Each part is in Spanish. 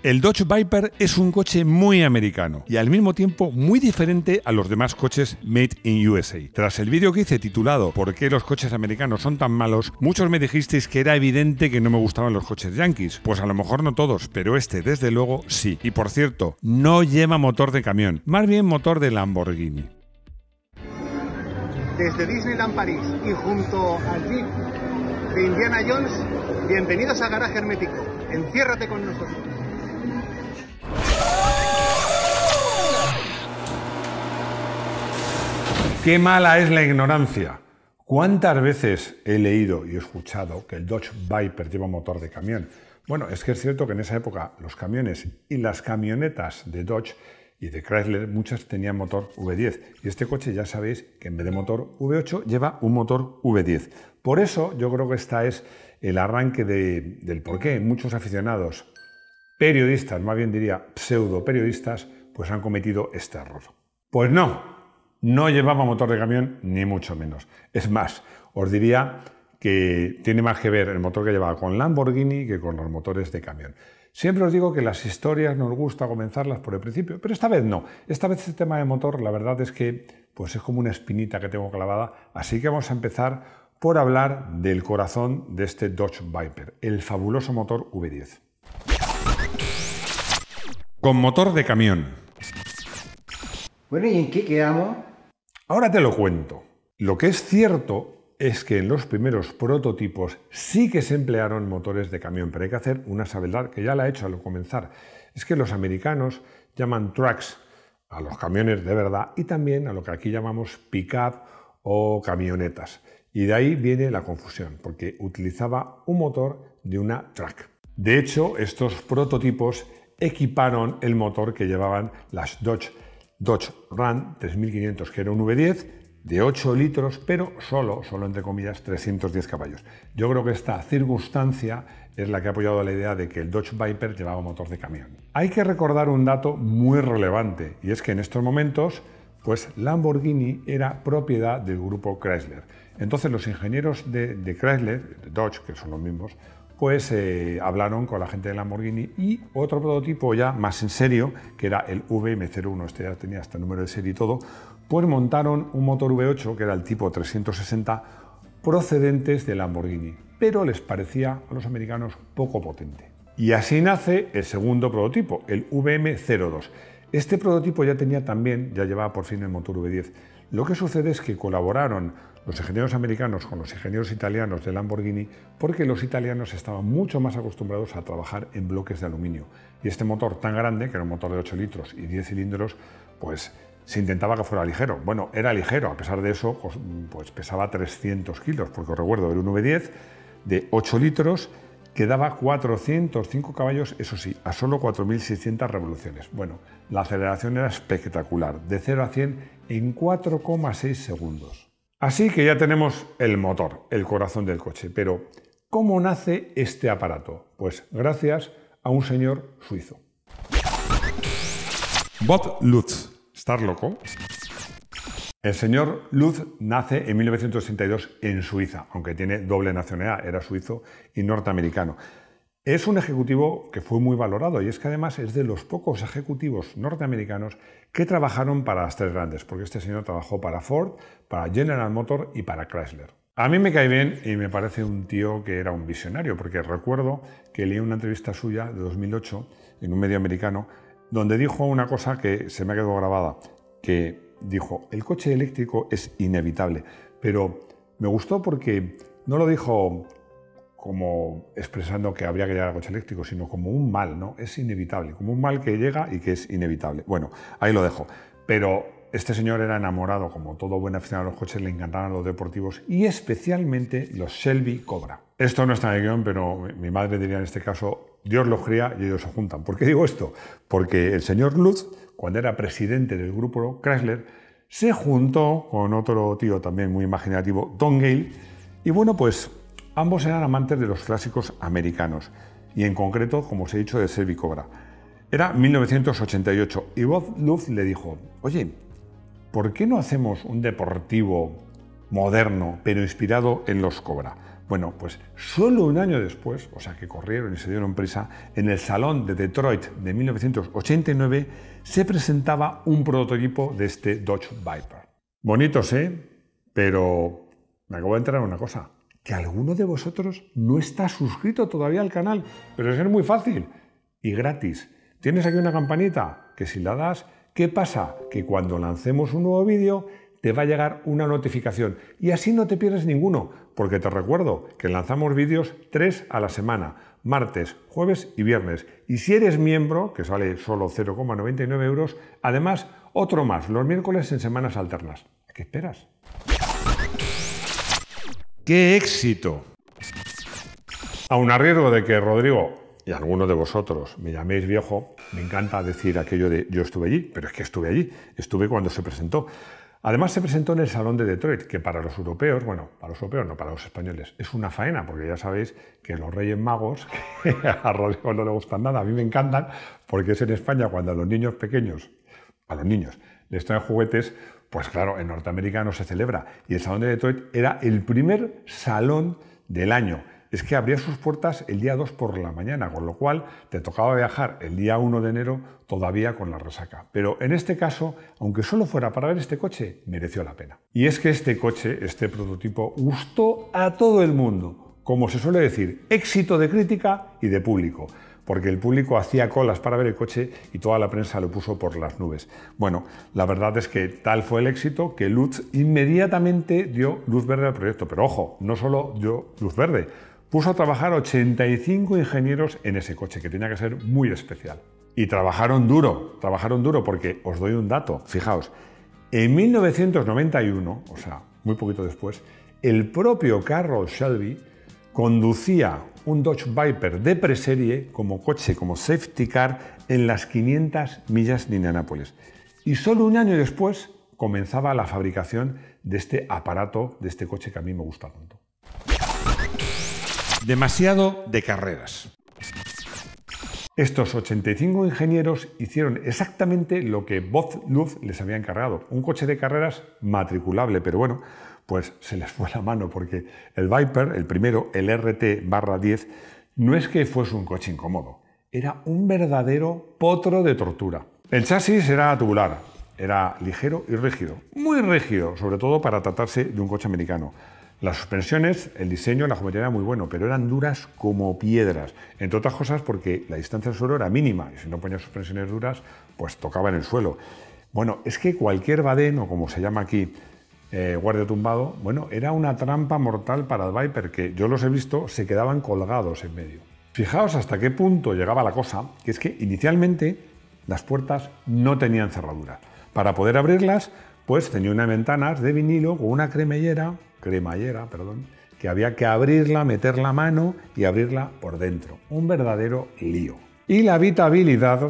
El Dodge Viper es un coche muy americano y al mismo tiempo muy diferente a los demás coches Made in USA. Tras el vídeo que hice titulado ¿Por qué los coches americanos son tan malos?, muchos me dijisteis que era evidente que no me gustaban los coches yankees. Pues a lo mejor no todos, pero este desde luego sí. Y por cierto, no lleva motor de camión, más bien motor de Lamborghini. Desde Disneyland París y junto al Jeep de Indiana Jones, bienvenidos a Garaje Hermético. Enciérrate con nosotros. ¡Qué mala es la ignorancia! ¿Cuántas veces he leído y escuchado que el Dodge Viper lleva motor de camión? Bueno, es que es cierto que en esa época los camiones y las camionetas de Dodge y de Chrysler, muchas tenían motor V10. Y este coche ya sabéis que en vez de motor V8 lleva un motor V10. Por eso yo creo que esta es el arranque del por qué muchos aficionados, periodistas, más bien diría pseudo periodistas, pues han cometido este error. Pues no llevaba motor de camión ni mucho menos. Es más, os diría que tiene más que ver el motor que llevaba con Lamborghini que con los motores de camión. Siempre os digo que las historias nos gusta comenzarlas por el principio, pero esta vez no. Esta vez el tema de motor, la verdad es que pues es como una espinita que tengo clavada, así que vamos a empezar por hablar del corazón de este Dodge Viper, el fabuloso motor V10. Con motor de camión. Bueno, ¿y en qué quedamos? Ahora te lo cuento. Lo que es cierto es que en los primeros prototipos sí que se emplearon motores de camión, pero hay que hacer una salvedad que ya la he hecho al comenzar. Es que los americanos llaman trucks a los camiones de verdad y también a lo que aquí llamamos pick-up o camionetas. Y de ahí viene la confusión, porque utilizaba un motor de una truck. De hecho, estos prototipos equiparon el motor que llevaban las Dodge Ram 3500, que era un V10, de 8 litros, pero solo entre comillas, 310 caballos. Yo creo que esta circunstancia es la que ha apoyado la idea de que el Dodge Viper llevaba motor de camión. Hay que recordar un dato muy relevante, y es que en estos momentos, pues Lamborghini era propiedad del grupo Chrysler. Entonces los ingenieros de Chrysler, de Dodge, que son los mismos, pues hablaron con la gente de Lamborghini y otro prototipo ya más en serio, que era el VM01, este ya tenía hasta el número de serie y todo, pues montaron un motor V8, que era el tipo 360, procedentes de Lamborghini, pero les parecía a los americanos poco potente. Y así nace el segundo prototipo, el VM02. Este prototipo ya llevaba por fin el motor V10. Lo que sucede es que colaboraron los ingenieros americanos con los ingenieros italianos de Lamborghini porque los italianos estaban mucho más acostumbrados a trabajar en bloques de aluminio. Y este motor tan grande, que era un motor de 8 litros y 10 cilindros, pues se intentaba que fuera ligero. Bueno, era ligero, a pesar de eso, pues pesaba 300 kilos, porque os recuerdo, era un V10 de 8 litros que daba 405 caballos, eso sí, a solo 4.600 revoluciones. Bueno, la aceleración era espectacular, de 0 a 100 en 4,6 segundos. Así que ya tenemos el motor, el corazón del coche. Pero, ¿cómo nace este aparato? Pues gracias a un señor suizo. Bob Lutz. ¿Estás loco? El señor Lutz nace en 1962 en Suiza, aunque tiene doble nacionalidad, era suizo y norteamericano. Es un ejecutivo que fue muy valorado y es que además es de los pocos ejecutivos norteamericanos que trabajaron para las tres grandes, porque este señor trabajó para Ford, para General Motors y para Chrysler. A mí me cae bien y me parece un tío que era un visionario, porque recuerdo que leí una entrevista suya de 2008 en un medio americano donde dijo una cosa que se me ha quedado grabada, que dijo, el coche eléctrico es inevitable, pero me gustó porque no lo dijo como expresando que habría que llegar al coche eléctrico, sino como un mal, ¿no? Es inevitable, como un mal que llega y que es inevitable. Bueno, ahí lo dejo. Pero este señor era enamorado, como todo buen aficionado a los coches, le encantaban los deportivos y especialmente los Shelby Cobra. Esto no está en el guión, pero mi madre diría en este caso, Dios los cría y ellos se juntan. ¿Por qué digo esto? Porque el señor Lutz, cuando era presidente del grupo Chrysler, se juntó con otro tío también muy imaginativo, Don Gale, y bueno, pues ambos eran amantes de los clásicos americanos, y en concreto, como os he dicho, de Shelby Cobra. Era 1988, y Bob Lutz le dijo, oye, ¿por qué no hacemos un deportivo moderno, pero inspirado en los Cobra? Bueno, pues solo un año después, o sea que corrieron y se dieron prisa, en el Salón de Detroit de 1989 se presentaba un prototipo de este Dodge Viper. Bonitos, pero me acabo de enterar una cosa, que alguno de vosotros no está suscrito todavía al canal, pero es muy fácil y gratis. Tienes aquí una campanita que si la das, ¿qué pasa? Que cuando lancemos un nuevo vídeo te va a llegar una notificación y así no te pierdes ninguno, porque te recuerdo que lanzamos vídeos 3 a la semana, martes, jueves y viernes. Y si eres miembro, que sale solo 0,99 €, además otro más, los miércoles en semanas alternas. ¿A qué esperas? ¡Qué éxito! Aun a riesgo de que Rodrigo y algunos de vosotros me llaméis viejo, me encanta decir aquello de yo estuve allí, pero es que estuve allí, estuve cuando se presentó. Además se presentó en el Salón de Detroit, que para los europeos, bueno, para los europeos no, para los españoles, es una faena, porque ya sabéis que los Reyes Magos, que a Rodrigo no le gustan nada, a mí me encantan, porque es en España cuando a los niños pequeños, a los niños, les traen juguetes, pues claro, en Norteamérica no se celebra. Y el Salón de Detroit era el primer salón del año. Es que abría sus puertas el día 2 por la mañana, con lo cual te tocaba viajar el día 1 de enero todavía con la resaca. Pero en este caso, aunque solo fuera para ver este coche, mereció la pena. Y es que este coche, este prototipo, gustó a todo el mundo. Como se suele decir, éxito de crítica y de público. Porque el público hacía colas para ver el coche y toda la prensa lo puso por las nubes. Bueno, la verdad es que tal fue el éxito que Lutz inmediatamente dio luz verde al proyecto. Pero ojo, no solo dio luz verde, puso a trabajar 85 ingenieros en ese coche, que tenía que ser muy especial. Y trabajaron duro porque os doy un dato. Fijaos, en 1991, o sea, muy poquito después, el propio Carroll Shelby conducía un Dodge Viper de preserie como coche, como safety car, en las 500 millas de Indianápolis. Y solo un año después comenzaba la fabricación de este aparato, de este coche que a mí me gusta tanto. Demasiado de carreras. Estos 85 ingenieros hicieron exactamente lo que Bob Lutz les había encargado. Un coche de carreras matriculable, pero bueno, pues se les fue la mano porque el Viper, el primero, el RT-10, no es que fuese un coche incómodo, era un verdadero potro de tortura. El chasis era tubular, era ligero y rígido, muy rígido, sobre todo para tratarse de un coche americano. Las suspensiones, el diseño, la geometría era muy bueno, pero eran duras como piedras, entre otras cosas porque la distancia al suelo era mínima y si no ponía suspensiones duras, pues tocaba en el suelo. Bueno, es que cualquier badén, o como se llama aquí, guardia tumbado, bueno, era una trampa mortal para el Viper, que yo los he visto, se quedaban colgados en medio. Fijaos hasta qué punto llegaba la cosa, que es que inicialmente las puertas no tenían cerradura. Para poder abrirlas, pues tenía unas ventanas de vinilo con una cremallera, que había que abrirla, meter la mano y abrirla por dentro. Un verdadero lío. Y la habitabilidad,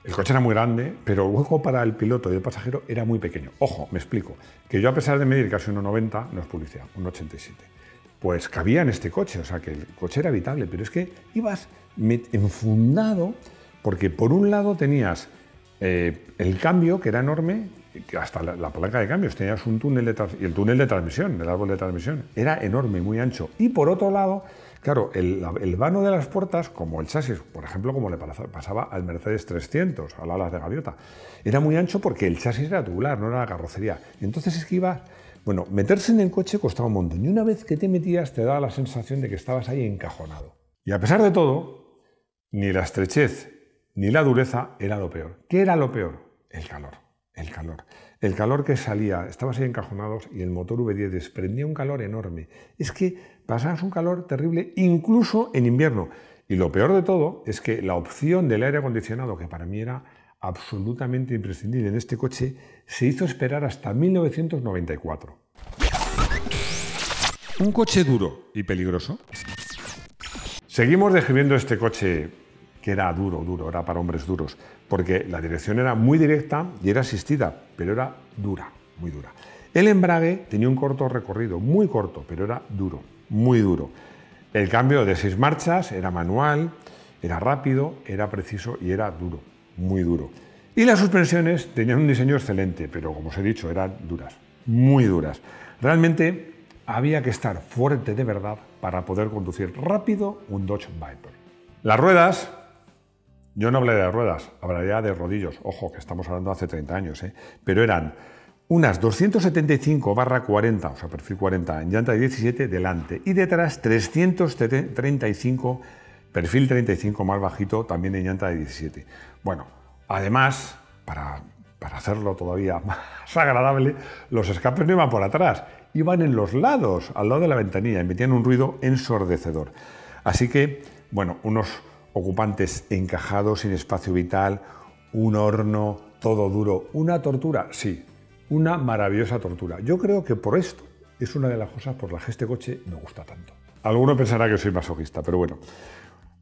el coche era muy grande, pero el hueco para el piloto y el pasajero era muy pequeño. Ojo, me explico, que yo a pesar de medir casi 1,90, no es publicidad, 1,87, pues cabía en este coche, o sea que el coche era habitable, pero es que ibas enfundado, porque por un lado tenías el cambio, que era enorme, hasta la palanca de cambios, tenías un túnel y el túnel de transmisión, el árbol de transmisión, era enorme, muy ancho. Y por otro lado, claro, el vano de las puertas, como el chasis, por ejemplo, como le pasaba al Mercedes 300, al alas de gaviota, era muy ancho porque el chasis era tubular, no era la carrocería. Entonces es que iba, bueno, meterse en el coche costaba un montón. Y una vez que te metías te daba la sensación de que estabas ahí encajonado. Y a pesar de todo, ni la estrechez ni la dureza era lo peor. ¿Qué era lo peor? El calor. El calor que salía, estabas ahí encajonados y el motor V10 desprendía un calor enorme. Es que pasabas un calor terrible incluso en invierno. Y lo peor de todo es que la opción del aire acondicionado, que para mí era absolutamente imprescindible en este coche, se hizo esperar hasta 1994. ¿Un coche duro y peligroso? Seguimos describiendo este coche que era duro, era para hombres duros, porque la dirección era muy directa y era asistida, pero era dura, muy dura. El embrague tenía un corto recorrido, muy corto, pero era duro, muy duro. El cambio de 6 marchas era manual, era rápido, era preciso y era duro, muy duro. Y las suspensiones tenían un diseño excelente, pero como os he dicho, eran duras, muy duras. Realmente había que estar fuerte de verdad para poder conducir rápido un Dodge Viper. Las ruedas, yo no hablaría de ruedas, hablaría de rodillos. Ojo, que estamos hablando hace 30 años, pero eran unas 275/40, o sea, perfil 40, en llanta de 17 delante y detrás 335, perfil 35 más bajito, también en llanta de 17. Bueno, además, para hacerlo todavía más agradable, los escapes no iban por atrás, iban en los lados, al lado de la ventanilla, emitían un ruido ensordecedor. Así que, bueno, unos ocupantes encajados, sin espacio vital, un horno, todo duro, una tortura, sí, una maravillosa tortura. Yo creo que por esto es una de las cosas por las que este coche me gusta tanto. Alguno pensará que soy masoquista, pero bueno.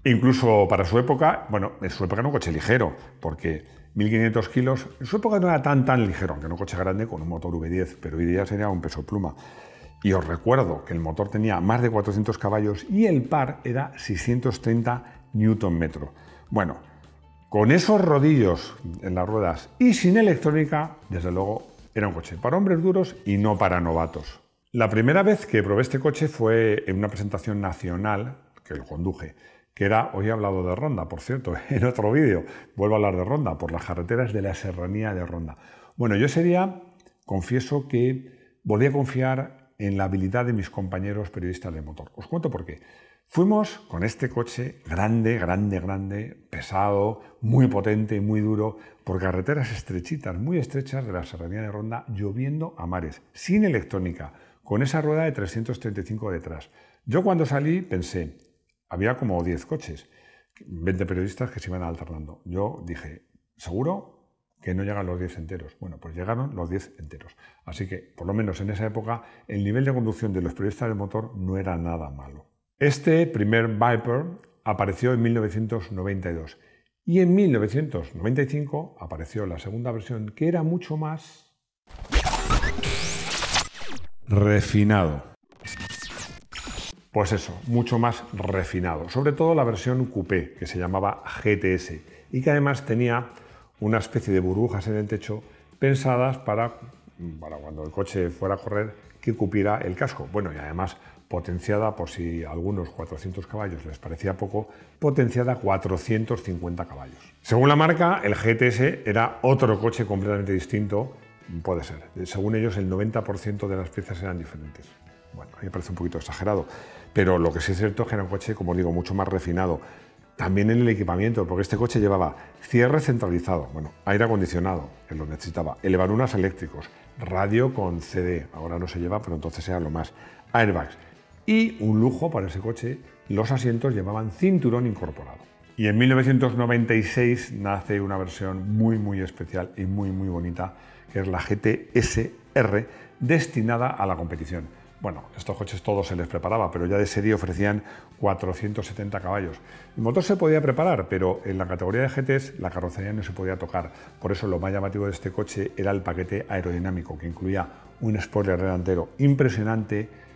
Incluso para su época, bueno, en su época era un coche ligero, porque 1.500 kilos, en su época no era tan ligero, aunque no un coche grande con un motor V10, pero hoy día sería un peso pluma. Y os recuerdo que el motor tenía más de 400 caballos y el par era 630 Nm. Bueno, con esos rodillos en las ruedas y sin electrónica, desde luego, era un coche para hombres duros y no para novatos. La primera vez que probé este coche fue en una presentación nacional, que lo conduje, que era, hoy he hablado de Ronda, por cierto, en otro vídeo, vuelvo a hablar de Ronda, por las carreteras de la serranía de Ronda. Bueno, yo ese día, confieso que volví a confiar en la habilidad de mis compañeros periodistas de motor. Os cuento por qué. Fuimos con este coche grande, pesado, muy potente, muy duro, por carreteras estrechitas, muy estrechas de la serranía de Ronda, lloviendo a mares, sin electrónica, con esa rueda de 335 detrás. Yo cuando salí pensé, había como 10 coches, 20 periodistas que se iban alternando. Yo dije, ¿seguro que no llegan los 10 enteros? Bueno, pues llegaron los 10 enteros. Así que, por lo menos en esa época, el nivel de conducción de los periodistas de motor no era nada malo. Este primer Viper apareció en 1992 y en 1995 apareció la segunda versión, que era mucho más refinado. Pues eso, mucho más refinado. Sobre todo la versión coupé, que se llamaba GTS y que además tenía una especie de burbujas en el techo pensadas para cuando el coche fuera a correr que cupiera el casco. Bueno, y además potenciada, por si a algunos 400 caballos les parecía poco, potenciada a 450 caballos. Según la marca, el GTS era otro coche completamente distinto, puede ser. Según ellos, el 90% de las piezas eran diferentes. Bueno, a mí me parece un poquito exagerado, pero lo que sí es cierto es que era un coche, como digo, mucho más refinado. También en el equipamiento, porque este coche llevaba cierre centralizado, bueno, aire acondicionado, que lo necesitaba, elevarunas eléctricos, radio con CD, ahora no se lleva, pero entonces era lo más, airbags. Y un lujo para ese coche, los asientos llevaban cinturón incorporado. Y en 1996 nace una versión muy especial y muy bonita, que es la GTS-R, destinada a la competición. Bueno, estos coches todos se les preparaba, pero ya de serie ofrecían 470 caballos. El motor se podía preparar, pero en la categoría de GTs la carrocería no se podía tocar. Por eso lo más llamativo de este coche era el paquete aerodinámico, que incluía un spoiler delantero impresionante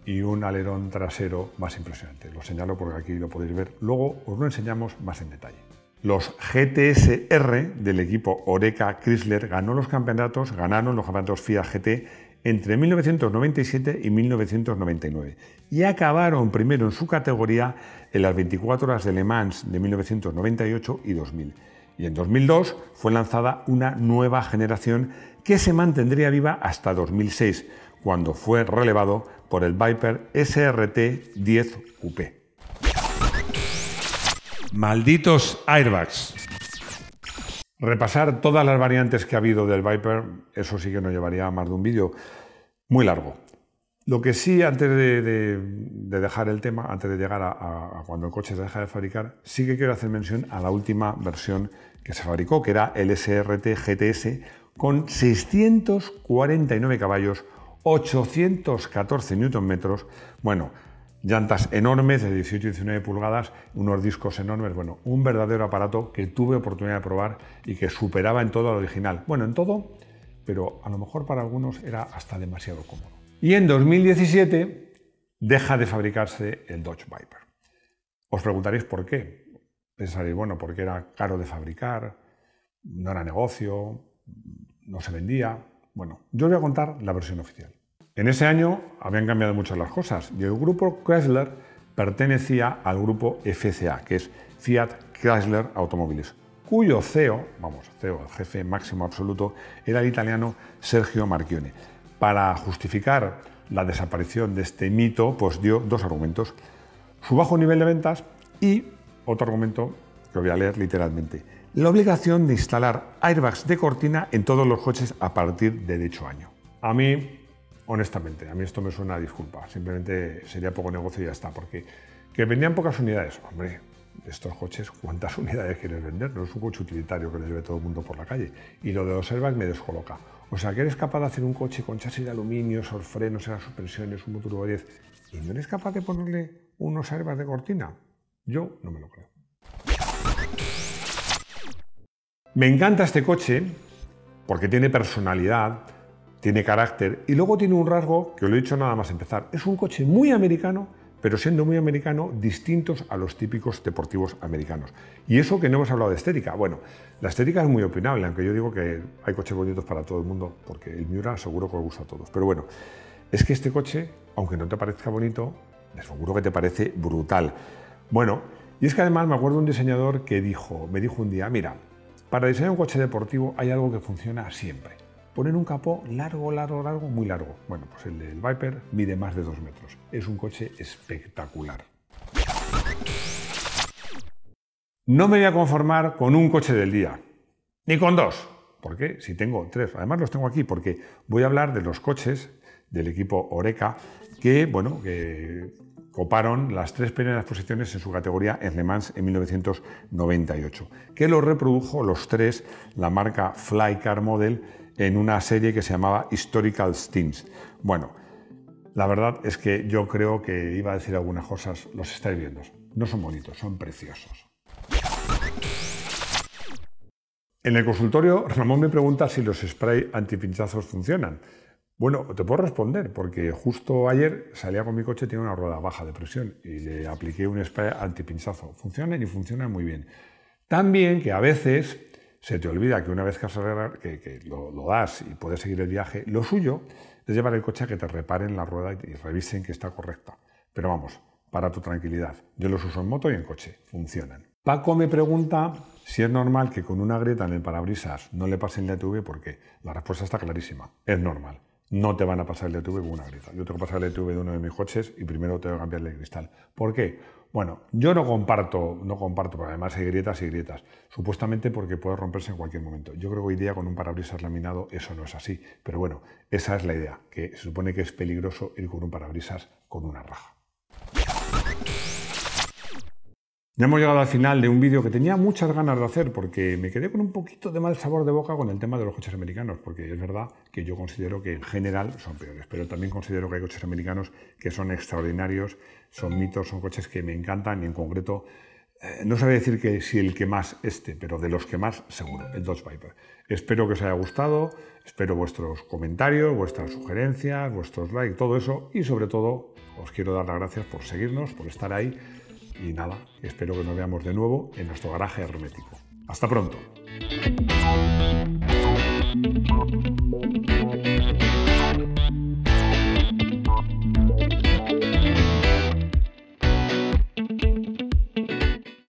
y un alerón trasero más impresionante. Lo señalo porque aquí lo podéis ver. Luego os lo enseñamos más en detalle. Los GTS-R del equipo Oreca Chrysler ganaron los campeonatos FIA GT entre 1997 y 1999 y acabaron primero en su categoría en las 24 horas de Le Mans de 1998 y 2000. Y en 2002 fue lanzada una nueva generación que se mantendría viva hasta 2006, cuando fue relevado por el Viper SRT10 Coupé. Malditos airbags. Repasar todas las variantes que ha habido del Viper, eso sí que nos llevaría más de un vídeo muy largo. Lo que sí, antes de dejar el tema, antes de llegar a cuando el coche se deja de fabricar, sí que quiero hacer mención a la última versión que se fabricó, que era el SRT GTS, con 649 caballos, 814 Nm, bueno, llantas enormes de 18 y 19 pulgadas, unos discos enormes, bueno, un verdadero aparato que tuve oportunidad de probar y que superaba en todo al original. Bueno, en todo, pero a lo mejor para algunos era hasta demasiado cómodo. Y en 2017 deja de fabricarse el Dodge Viper. Os preguntaréis por qué. Pensaréis, bueno, porque era caro de fabricar, no era negocio, no se vendía. Bueno, yo os voy a contar la versión oficial. En ese año habían cambiado mucho las cosas y el grupo Chrysler pertenecía al grupo FCA, que es Fiat Chrysler Automobiles, cuyo CEO, el jefe máximo absoluto, era el italiano Sergio Marchionne. Para justificar la desaparición de este mito, pues dio dos argumentos: su bajo nivel de ventas y otro argumento que voy a leer literalmente: la obligación de instalar airbags de cortina en todos los coches a partir de dicho año. A mí, honestamente, esto me suena a disculpa, simplemente sería poco negocio y ya está, porque que vendían pocas unidades, hombre, estos coches, ¿cuántas unidades quieres vender? No es un coche utilitario que le lleve todo el mundo por la calle. Y lo de los airbags me descoloca. O sea, que eres capaz de hacer un coche con chasis de aluminio, frenos en las suspensiones, un motor V10, y no eres capaz de ponerle unos airbags de cortina. Yo no me lo creo. Me encanta este coche porque tiene personalidad, tiene carácter y luego tiene un rasgo que os lo he dicho nada más empezar. Es un coche muy americano, pero siendo muy americano, distintos a los típicos deportivos americanos. Y eso que no hemos hablado de estética. Bueno, la estética es muy opinable, aunque yo digo que hay coches bonitos para todo el mundo, porque el Miura seguro que os gusta a todos. Pero bueno, es que este coche, aunque no te parezca bonito, seguro que te parece brutal. Bueno, y es que además me acuerdo de un diseñador que me dijo un día: mira, para diseñar un coche deportivo hay algo que funciona siempre. Poner un capó largo, muy largo. Bueno, pues el del Viper mide más de 2 metros. Es un coche espectacular. No me voy a conformar con un coche del día, ni con 2. ¿Por qué? Si tengo 3. Además los tengo aquí porque voy a hablar de los coches del equipo Oreca que coparon las 3 primeras posiciones en su categoría en Le Mans en 1998, que los reprodujo los 3 la marca Flycar Model en una serie que se llamaba Historical Stints. Bueno, la verdad es que yo creo que iba a decir algunas cosas, los estáis viendo. No son bonitos, son preciosos. En el consultorio, Ramón me pregunta si los spray antipinchazos funcionan. Bueno, te puedo responder, porque justo ayer salía con mi coche, tiene una rueda baja de presión y le apliqué un spray antipinchazo. Funcionan y funcionan muy bien. También que a veces se te olvida que una vez que lo das y puedes seguir el viaje, lo suyo es llevar el coche a que te reparen la rueda y revisen que está correcta. Pero vamos, para tu tranquilidad. Yo los uso en moto y en coche, funcionan. Paco me pregunta si es normal que con una grieta en el parabrisas no le pasen el DTV, porque la respuesta está clarísima, es normal. No te van a pasar el DTV con una grieta. Yo tengo que pasar el DTV de uno de mis coches y primero tengo que cambiarle el cristal. ¿Por qué? Bueno, yo no comparto, porque además hay grietas y grietas. Supuestamente porque puede romperse en cualquier momento. Yo creo que hoy día con un parabrisas laminado eso no es así. Pero bueno, esa es la idea, que se supone que es peligroso ir con un parabrisas con una raja. Ya hemos llegado al final de un vídeo que tenía muchas ganas de hacer porque me quedé con un poquito de mal sabor de boca con el tema de los coches americanos, porque es verdad que yo considero que en general son peores, pero también considero que hay coches americanos que son extraordinarios, son mitos, son coches que me encantan y en concreto, no sabría decir que si el que más pero de los que más seguro, el Dodge Viper. Espero que os haya gustado, espero vuestros comentarios, vuestras sugerencias, vuestros likes, todo eso y sobre todo os quiero dar las gracias por seguirnos, por estar ahí. Y nada, espero que nos veamos de nuevo en nuestro garaje hermético. ¡Hasta pronto!